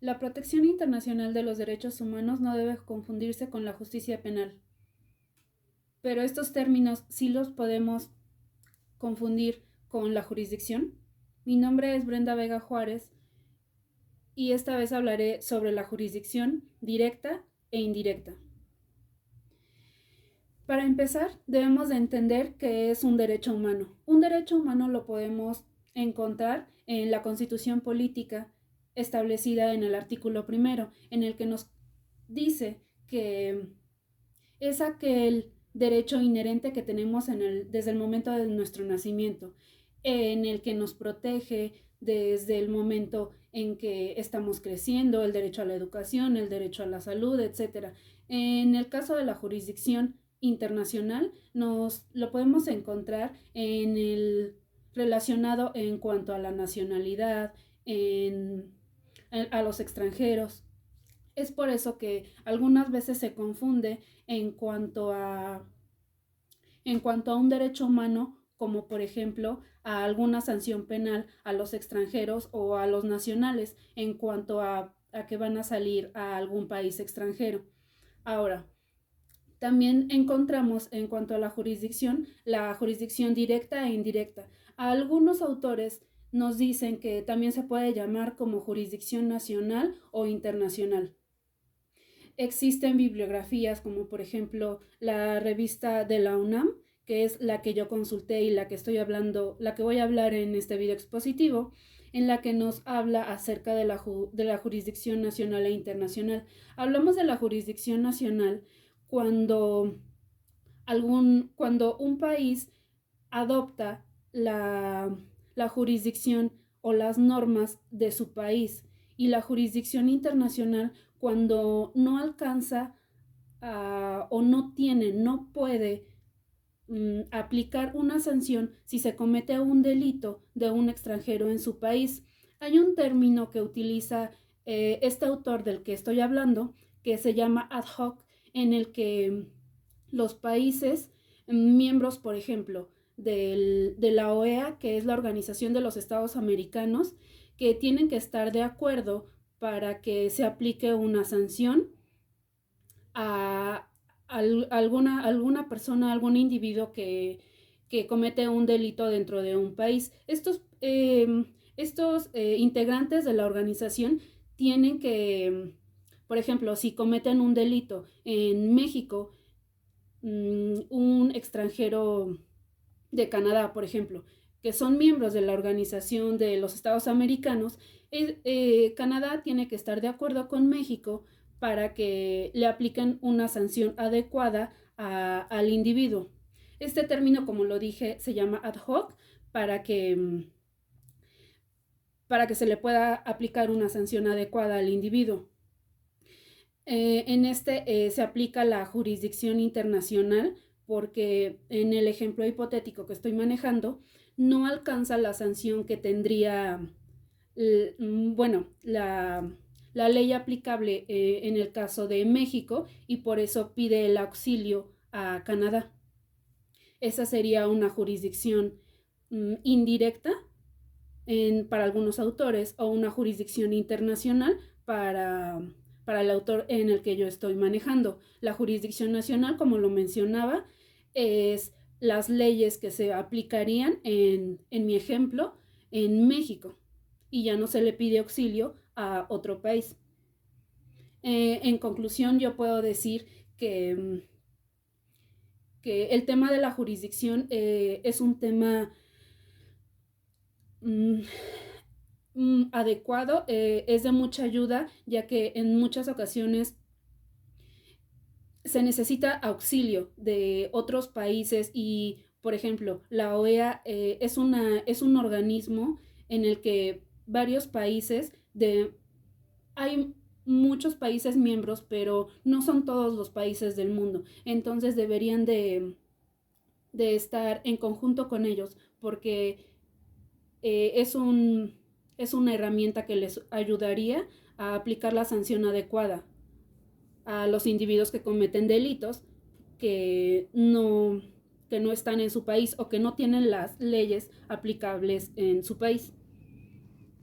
La protección internacional de los derechos humanos no debe confundirse con la justicia penal, pero estos términos sí los podemos confundir con la jurisdicción. Mi nombre es Brenda Vega Juárez y esta vez hablaré sobre la jurisdicción directa e indirecta. Para empezar, debemos de entender qué es un derecho humano. Un derecho humano lo podemos encontrar en la Constitución Política establecida en el artículo 1, en el que nos dice que es aquel derecho inherente que tenemos desde el momento de nuestro nacimiento, en el que nos protege desde el momento en que estamos creciendo, el derecho a la educación, el derecho a la salud, etc. En el caso de la jurisdicción internacional, nos lo podemos encontrar en el relacionado en cuanto a la nacionalidad, a los extranjeros. Es por eso que algunas veces se confunde en cuanto a, en cuanto a un derecho humano, como por ejemplo a alguna sanción penal a los extranjeros o a los nacionales en cuanto a que van a salir a algún país extranjero. Ahora, también encontramos en cuanto a la jurisdicción directa e indirecta. A algunos autores nos dicen que también se puede llamar como jurisdicción nacional o internacional. Existen bibliografías como por ejemplo la revista de la UNAM, que es la que yo consulté y la que voy a hablar en este video expositivo, en la que nos habla acerca de la jurisdicción nacional e internacional. Hablamos de la jurisdicción nacional cuando, cuando un país adopta la jurisdicción o las normas de su país, y la jurisdicción internacional cuando no alcanza o no puede aplicar una sanción si se comete un delito de un extranjero en su país. Hay un término que utiliza este autor del que estoy hablando, que se llama ad hoc, en el que los países miembros, por ejemplo, de la OEA, que es la Organización de los Estados Americanos, que tienen que estar de acuerdo para que se aplique una sanción a alguna persona, algún individuo que comete un delito dentro de un país. Estos integrantes de la organización tienen que, por ejemplo, si cometen un delito en México, un extranjero de Canadá, por ejemplo, que son miembros de la Organización de los Estados Americanos, Canadá tiene que estar de acuerdo con México para que le apliquen una sanción adecuada al individuo. Este término, como lo dije, se llama ad hoc para que se le pueda aplicar una sanción adecuada al individuo. Se aplica la jurisdicción internacional porque en el ejemplo hipotético que estoy manejando no alcanza la sanción que tendría, la ley aplicable en el caso de México, y por eso pide el auxilio a Canadá. Esa sería una jurisdicción indirecta para algunos autores, o una jurisdicción internacional para el autor en el que yo estoy manejando. La jurisdicción nacional, como lo mencionaba, es las leyes que se aplicarían en mi ejemplo en México, y ya no se le pide auxilio a otro país. En conclusión, yo puedo decir que el tema de la jurisdicción es un tema adecuado, es de mucha ayuda, ya que en muchas ocasiones se necesita auxilio de otros países y, por ejemplo, la OEA es un organismo en el que varios países hay muchos países miembros, pero no son todos los países del mundo. Entonces deberían de estar en conjunto con ellos, porque es una herramienta que les ayudaría a aplicar la sanción adecuada a los individuos que cometen delitos que no están en su país o que no tienen las leyes aplicables en su país.